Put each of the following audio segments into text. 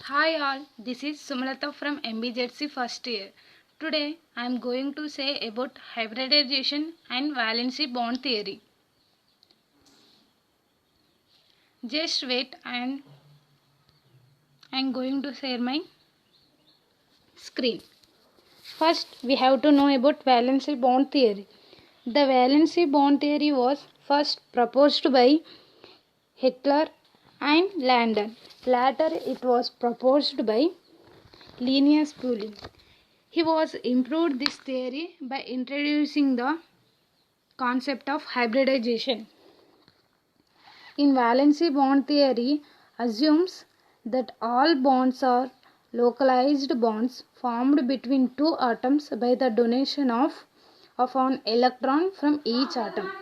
Hi all, this is Sumalata from MBJC first year. Today I am going to say about hybridization and valency bond theory. Just wait, and I am going to share my screen. First we have to know about valency bond theory. The valency bond theory was first proposed by Hitler and Landon. Later it was proposed by Linus Pauling. He was improved this theory by introducing the concept of hybridization. In valency bond theory assumes that all bonds are localized bonds formed between two atoms by the donation of an electron from each atom.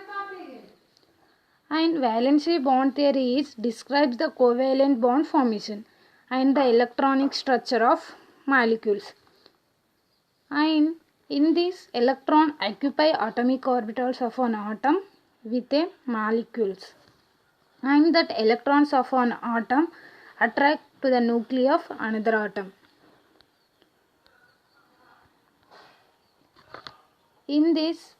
And valency bond theory describes the covalent bond formation and the electronic structure of molecules. And in this, electron occupy atomic orbitals of an atom with a molecules, and that electrons of an atom attract to the nuclei of another atom. In this,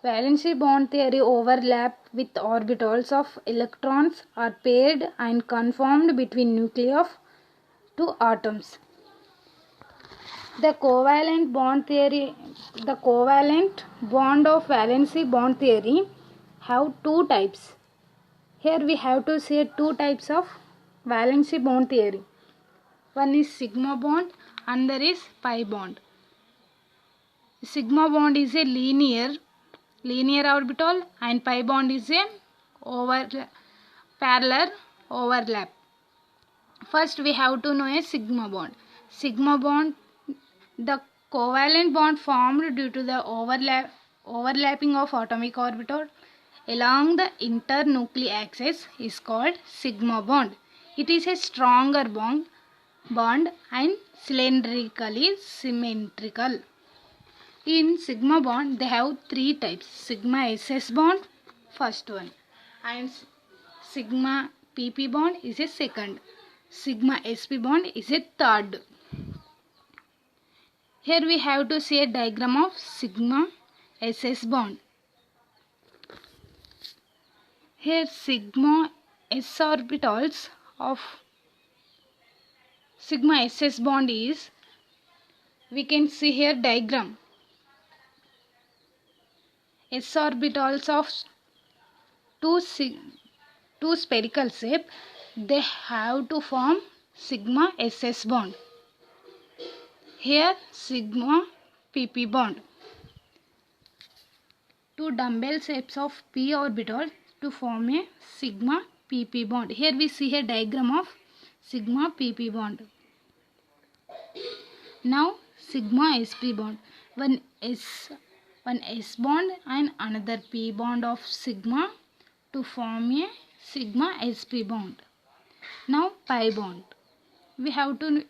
valency bond theory overlap with orbitals of electrons are paired and conformed between nuclei of two atoms. The covalent bond of valency bond theory have two types. Here we have to say two types of valency bond theory. One is sigma bond, another is pi bond. Sigma bond is a linear orbital and pi bond is a parallel overlap. First we have to know a sigma bond. Sigma bond, the covalent bond formed due to the overlapping of atomic orbital along the internuclear axis is called sigma bond. It is a stronger bond and cylindrically symmetrical. In sigma bond they have three types: sigma SS bond, first one, and sigma PP bond is a second, sigma SP bond is a third. Here we have to see a diagram of sigma SS bond. Here sigma S orbitals of sigma SS bond is, we can see here diagram. S orbitals of two spherical shape, they have to form sigma SS bond. Here sigma PP bond. Two dumbbell shapes of p orbital to form a sigma PP bond. Here we see a diagram of sigma PP bond. Now sigma SP bond. One S bond and another P bond of sigma to form a sigma SP bond. Now pi bond. We have to,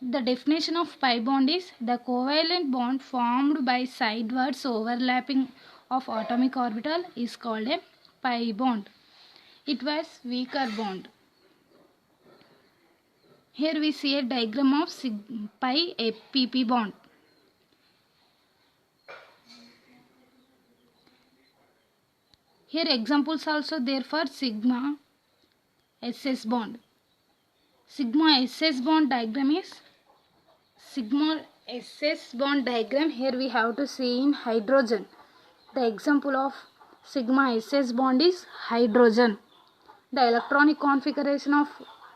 the definition of pi bond is the covalent bond formed by sidewards overlapping of atomic orbital is called a pi bond. It was weaker bond. Here we see a diagram of pi PP bond. Here examples also there for sigma SS bond. Sigma SS bond diagram is sigma SS bond diagram. Here we have to see in hydrogen. The example of sigma SS bond is hydrogen. The electronic configuration of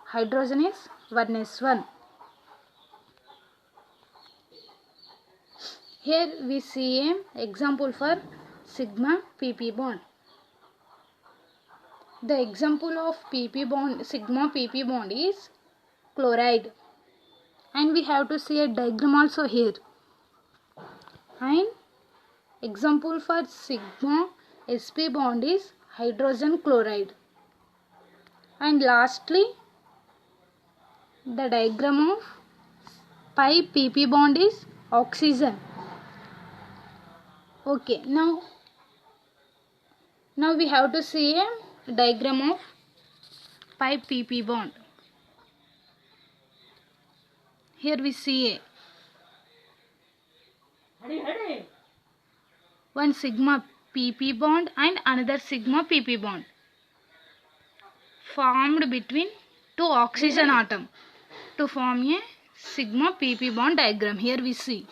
hydrogen is 1s1. Here we see an example for sigma PP bond. The example of PP bond, sigma PP bond is chloride, and we have to see a diagram also here. And example for sigma SP bond is hydrogen chloride. And lastly, the diagram of pi PP bond is oxygen. Okay, now we have to see a diagram of pi PP bond. Here we see one sigma pp bond and another sigma pp bond formed between two oxygen atom to form a sigma pp bond diagram. Here we see.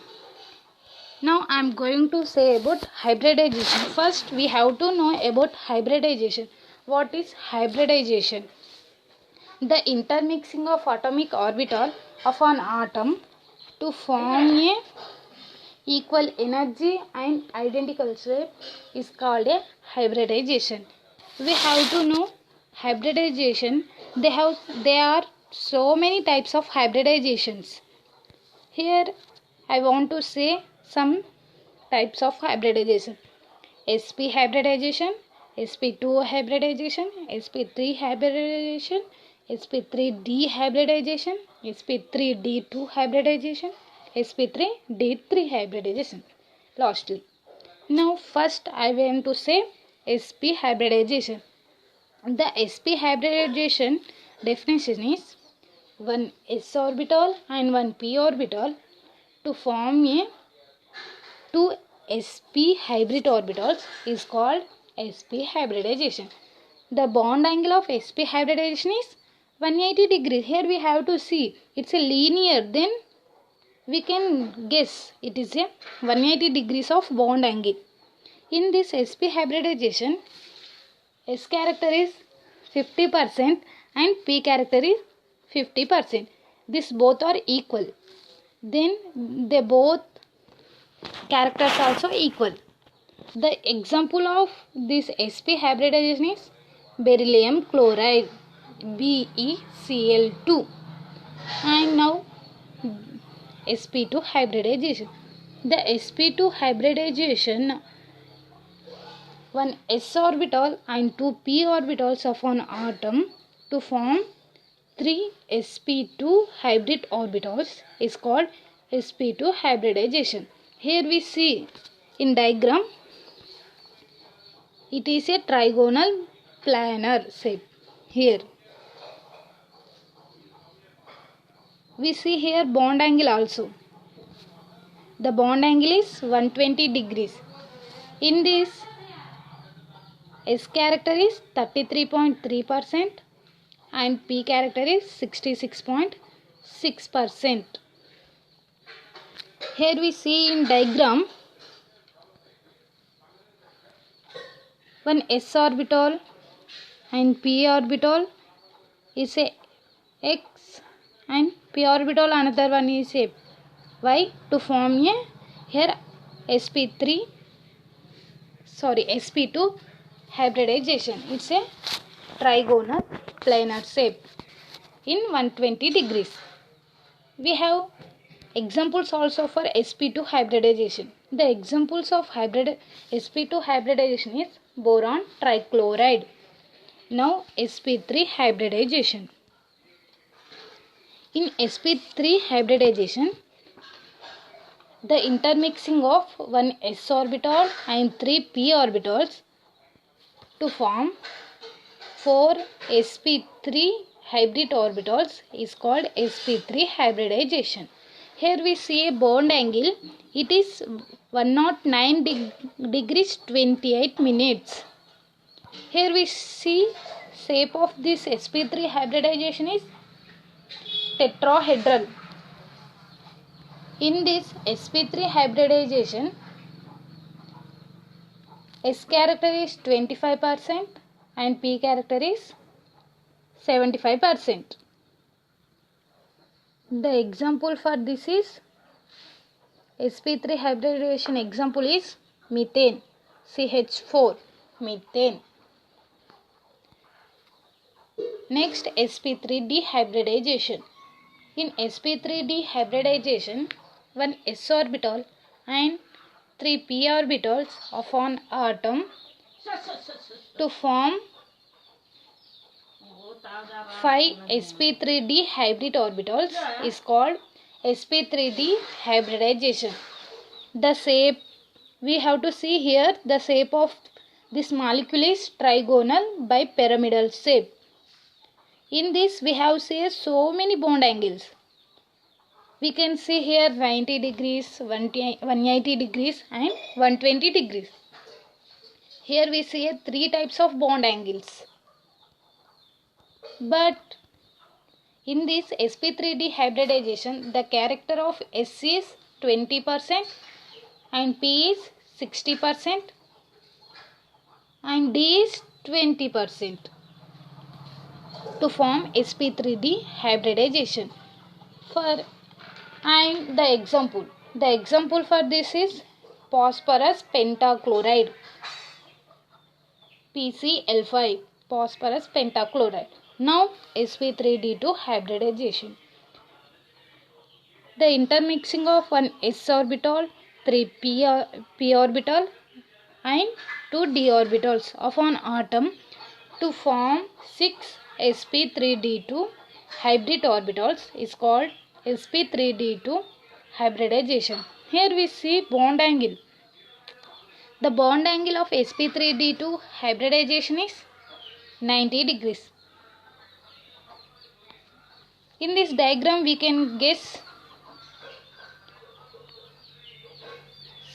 Now I am going to say about hybridization. First we have to know about hybridization. What is hybridization? The intermixing of atomic orbital of an atom to form a equal energy and identical shape is called a hybridization. We have to know hybridization. There are so many types of hybridizations. Here I want to say some types of hybridization. sp hybridization, sp2 hybridization, sp3 hybridization, sp3d hybridization, sp3d2 hybridization, sp3d3 hybridization. Lastly, now first I want to say sp hybridization. The sp hybridization definition is one s orbital and one p orbital to form a two sp hybrid orbitals is called sp hybridization. The bond angle of sp hybridization is 180 degrees. Here we have to see it's a linear, then we can guess it is a 180 degrees of bond angle. In this sp hybridization, s character is 50% and p character is 50%. These both are equal. Then they both characters also equal. The example of this sp hybridization is beryllium chloride BeCl2. And now sp2 hybridization. The sp2 hybridization, one s orbital and two p orbitals of an atom to form three sp2 hybrid orbitals is called sp2 hybridization. Here we see in diagram, it is a trigonal planar shape. Here we see here bond angle also. The bond angle is 120 degrees. In this, s character is 33.3% and p character is 66.6%. Here we see in diagram, one s orbital and p orbital is a x and p orbital another one is a y to form a here sp2 hybridization. It's a trigonal planar shape in 120 degrees. We have examples also for sp2 hybridization. The examples of sp2 hybridization is boron trichloride. Now sp3 hybridization. In sp3 hybridization, the intermixing of one s orbital and three p orbitals to form four sp3 hybrid orbitals is called sp3 hybridization. Here we see a bond angle. It is 109 degrees 28 minutes. Here we see shape of this sp3 hybridization is tetrahedral. In this sp3 hybridization, s character is 25% and p character is 75%. The example for this is sp3 hybridization example is methane, CH4 methane. Next, sp3d hybridization. In sp3d hybridization, one s orbital and three p orbitals of an atom to form 5 sp3d hybrid orbitals is called sp3d hybridization. The shape we have to see here, the shape of this molecule is trigonal bipyramidal shape. In this we have say so many bond angles. We can see here 90 degrees, 180 degrees and 120 degrees. Here we see three types of bond angles. But in this sp3d hybridization, the character of S is 20% and P is 60% and D is 20% to form sp3d hybridization. And the example for this is phosphorus pentachloride, PCl5, phosphorus pentachloride. Now sp3d2 hybridization. The intermixing of one s orbital, 3 p orbital and 2 d orbitals of an atom to form 6 sp3d2 hybrid orbitals is called sp3d2 hybridization. Here we see bond angle. The bond angle of sp3d2 hybridization is 90 degrees. In this diagram we can guess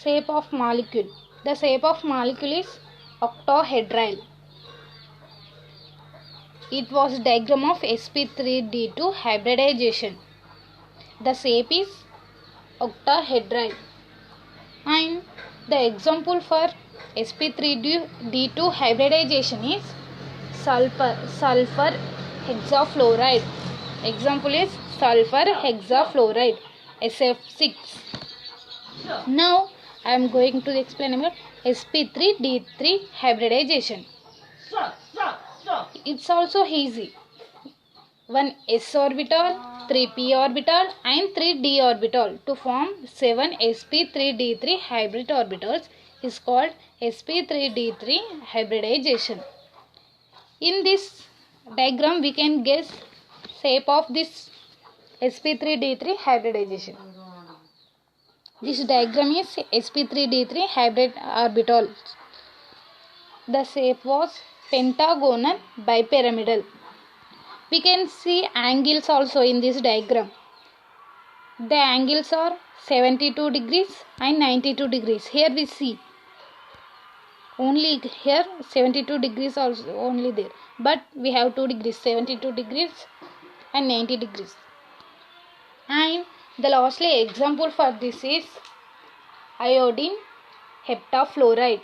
shape of molecule. The shape of molecule is octahedral. It was diagram of sp3d2 hybridization. The shape is octahedral. And the example for sp3d2 hybridization is sulfur hexafluoride. Example is sulfur hexafluoride, SF6. Now I am going to explain about sp3d3 hybridization. It's also easy. One s orbital, 3 p orbital and 3 d orbital to form 7 sp3d3 hybrid orbitals is called sp3d3 hybridization. In this diagram we can guess shape of this sp3d3 hybridization. This diagram is sp3d3 hybrid orbitals. The shape was pentagonal bipyramidal. We can see angles also in this diagram. The angles are 72 degrees and 92 degrees. Here we see only here 72 degrees also only there, but we have 2 degrees, 72 degrees and 90 degrees. And the lastly example for this is iodine heptafluoride,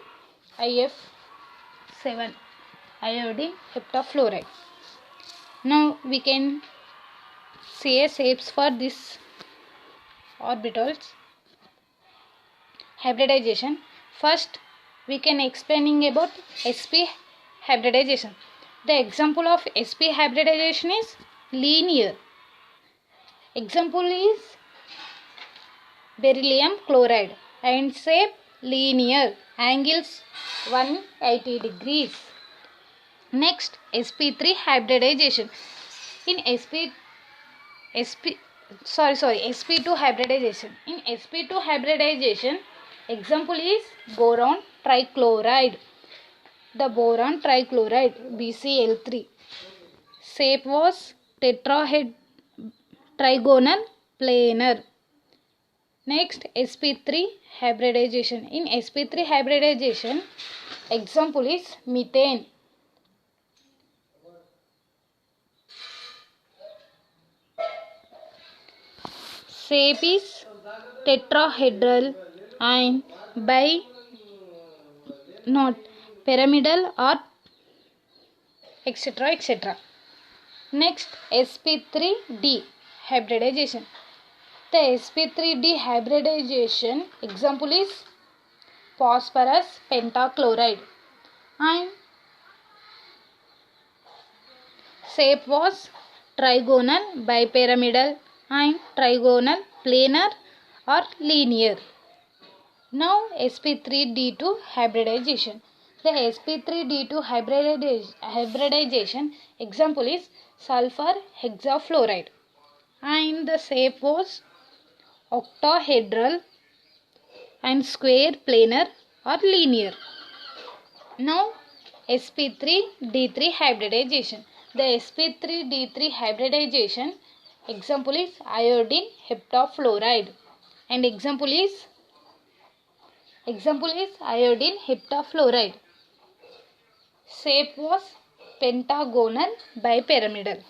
IF7, iodine heptafluoride. Now we can see shapes for this orbitals hybridization. First we can explaining about sp hybridization. The example of sp hybridization is linear. Example is beryllium chloride and shape linear, angles 180 degrees. Next, sp3 hybridization. In sp2 hybridization. In sp2 hybridization, example is boron trichloride. The boron trichloride, BCl3. Shape was trigonal planar. Next, sp3 hybridization. In sp3 hybridization, example is methane. Shape is tetrahedral and not pyramidal or etc. Next, sp3d hybridization. The sp3d hybridization example is phosphorus pentachloride and shape was trigonal bipyramidal and trigonal planar or linear. Now sp3d2 hybridization. The sp3d2 hybridization example is sulfur hexafluoride and the shape was octahedral and square planar or linear. Now sp3d3 hybridization. The sp3d3 hybridization Example is iodine heptafluoride. And example is iodine heptafluoride. Shape was pentagonal bipyramidal.